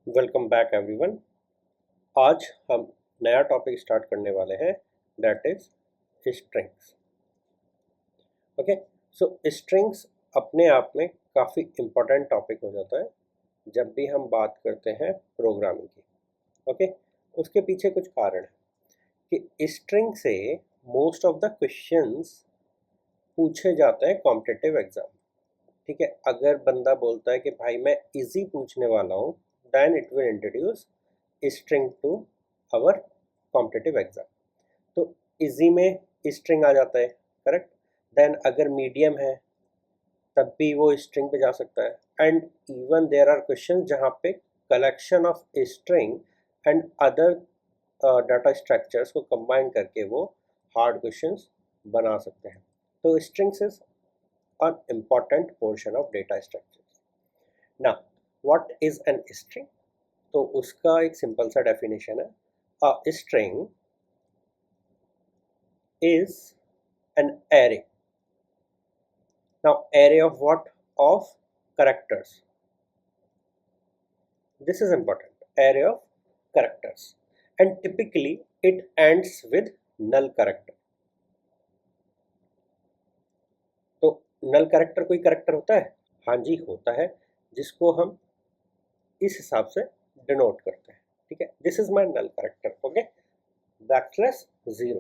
Welcome back everyone. आज हम नया टॉपिक स्टार्ट करने वाले हैं, that is strings. Okay, so strings अपने आप में काफ़ी इम्पोर्टेंट टॉपिक हो जाता है जब भी हम बात करते हैं प्रोग्रामिंग की। ओके, उसके पीछे कुछ कारण है कि स्ट्रिंग से मोस्ट ऑफ द क्वेश्चंस पूछे जाते हैं कॉम्पिटिटिव एग्जाम। ठीक है, अगर बंदा बोलता है कि भाई मैं इजी पूछने वाला हूँ, then it will introduce string to our competitive exam. तो इजी में स्ट्रिंग आ जाता है, करेक्ट। देन अगर मीडियम है तब भी वो स्ट्रिंग पे जा सकता है। And even there are question जहाँ पे collection of string and other data structures को कंबाइन करके वो हार्ड क्वेश्चंस बना सकते हैं। तो strings is an important portion of data structures. Now, what is an string? तो उसका एक सिंपल सा डेफिनेशन है, a string is an array. Now, array of what? Of characters. This is important. Array of characters, and typically it ends with null character. तो null character कोई character होता है? हाँ जी होता है, जिसको हम इस हिसाब से डिनोट करते हैं। ठीक है, this is my null character. Okay, backslash zero.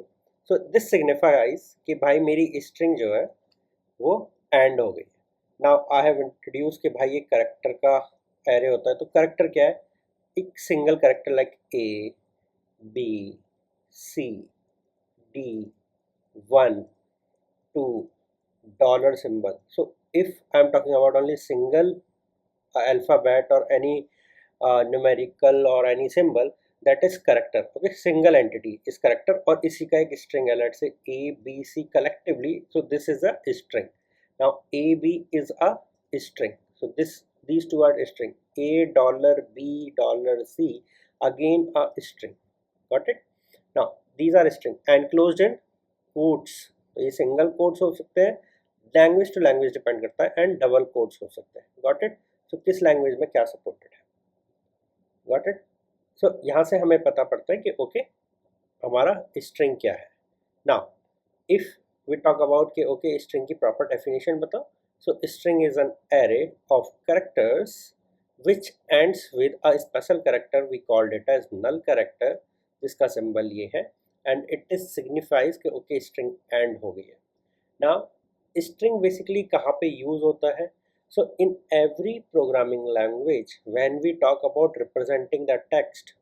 So this signifies कि भाई मेरी स्ट्रिंग जो है वो एंड हो गई। नाउ आई हैव इंट्रोड्यूस कि भाई ये करेक्टर का एरे होता है। तो करेक्टर क्या है? एक single character like A, B, C, D, one, two, dollar symbol. So if I am talking about only single alphabet or any numerical or any symbol, that is character. Okay, single entity is character और इसी का एक string है, let's say a b c collectively, so this is a string. Now a b is a string, so these two are a string. A dollar b dollar c again a string. Got it? Now these are string enclosed in quotes. तो ये single quotes हो सकते हैं, language to language depend करता है, and double quotes हो सकते हैं। Got it? सो किस लैंग्वेज में क्या सपोर्टेड है। Got it? सो यहाँ से हमें पता पड़ता है कि ओके हमारा स्ट्रिंग क्या है। Now if we talk about कि ओके स्ट्रिंग की प्रॉपर डेफिनेशन बताओ। So string is an array of characters which ends with a special character, we called it as null character, जिसका सिंबल ये है, and it is signifies कि okay string end हो गई है। Now string basically कहाँ पे यूज होता है? So in every programming language, when we talk about representing text,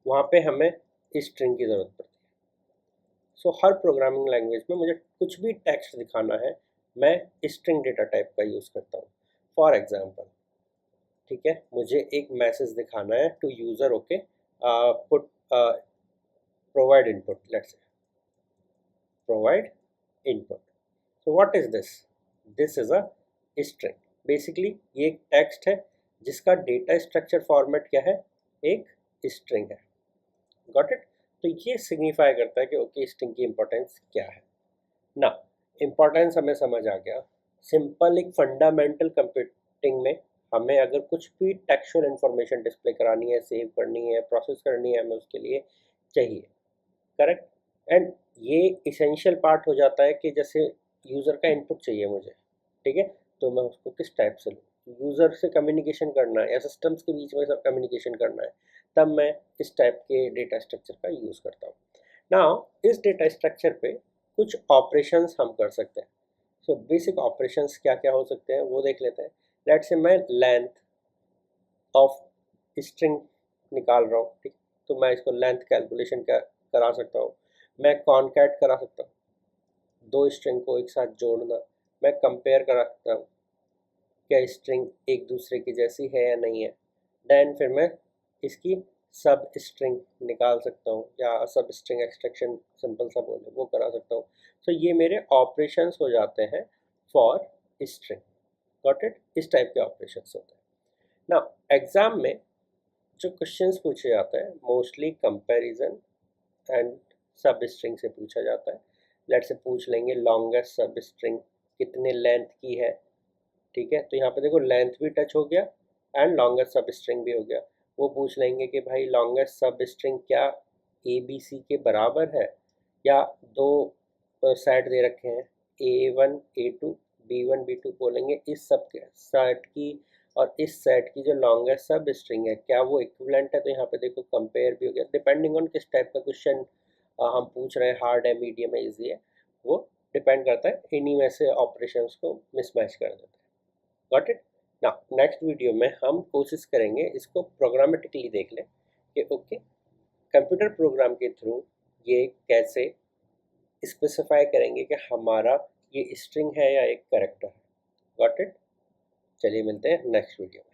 वहाँ पे हमें स्ट्रिंग की ज़रूरत पड़ती है। सो हर प्रोग्रामिंग लैंग्वेज में मुझे कुछ भी टेक्स्ट दिखाना है, मैं स्ट्रिंग डेटा टाइप का यूज़ करता हूँ। फॉर एग्जाम्पल, ठीक है, मुझे एक मैसेज दिखाना है to user. Okay, put provide input, let's say provide input. So what is this? This is a string. Basically ये एक टेक्स्ट है जिसका डेटा स्ट्रक्चर फॉर्मेट क्या है? एक स्ट्रिंग है। Got it? तो ये सिग्निफाई करता है कि ओके स्ट्रिंग की इंपॉर्टेंस क्या है ना। इंपॉर्टेंस हमें समझ आ गया। सिंपल एक फंडामेंटल कंप्यूटिंग में हमें अगर कुछ भी टेक्सचुअल इंफॉर्मेशन डिस्प्ले करानी है, सेव करनी है, प्रोसेस करनी है, हमें उसके लिए चाहिए, करेक्ट। एंड ये इसेंशियल पार्ट हो जाता है कि जैसे यूज़र का इनपुट चाहिए मुझे, ठीक है, तो मैं उसको किस टाइप से लूँ। यूज़र से कम्युनिकेशन करना है या सिस्टम्स के बीच में सब कम्युनिकेशन करना है, तब मैं इस टाइप के डेटा स्ट्रक्चर का यूज़ करता हूँ। नाउ इस डेटा स्ट्रक्चर पे कुछ ऑपरेशंस हम कर सकते हैं। सो बेसिक ऑपरेशंस क्या क्या हो सकते हैं वो देख लेते हैं। लेट्स से मैं लेंथ ऑफ स्ट्रिंग निकाल रहा हूँ, ठीक, तो मैं इसको लेंथ कैलकुलेशन करा सकता हूँ। मैं कॉनकैट करा सकता हूँ, दो स्ट्रिंग को एक साथ जोड़ना। मैं कंपेयर करा सकता हूँ क्या स्ट्रिंग एक दूसरे की जैसी है या नहीं है। देन फिर मैं इसकी सब स्ट्रिंग निकाल सकता हूँ, या सब स्ट्रिंग एक्सट्रैक्शन सिंपल सा बोले वो करा सकता हूँ। तो ये मेरे ऑपरेशंस हो जाते हैं फॉर स्ट्रिंग। Got it? इस टाइप के ऑपरेशंस होते हैं। ना एग्जाम में जो क्वेश्चंस पूछे जाते हैं मोस्टली कंपैरिजन एंड सब स्ट्रिंग से पूछा जाता है। लेट से पूछ लेंगे लॉन्गेस्ट सब स्ट्रिंग कितने लेंथ की है, ठीक है, तो यहाँ पे देखो लेंथ भी टच हो गया एंड लॉन्गेस्ट सब स्ट्रिंग भी हो गया। वो पूछ लेंगे कि भाई लॉन्गेस्ट सब स्ट्रिंग क्या ए बी सी के बराबर है, या दो सेट दे रखे हैं A1 A2 B1 B2, बोलेंगे इस सब के सेट की और इस सेट की जो लॉन्गेस्ट सब स्ट्रिंग है क्या वो इक्विवेलेंट है। तो यहाँ पे देखो कंपेयर भी हो गया, डिपेंडिंग ऑन किस टाइप का क्वेश्चन हम पूछ रहे हैं, हार्ड है, मीडियम है, इजी है, वो डिपेंड करता है, इन्हीं में से ऑपरेशंस को मिसमैच कर देते हैं। गॉट इट ना। नेक्स्ट वीडियो में हम कोशिश करेंगे इसको प्रोग्रामेटिकली देख लें कि ओके कंप्यूटर प्रोग्राम के थ्रू ये कैसे स्पेसिफाई करेंगे कि हमारा ये स्ट्रिंग है या एक कैरेक्टर है। Got it. चलिए मिलते हैं नेक्स्ट वीडियो में।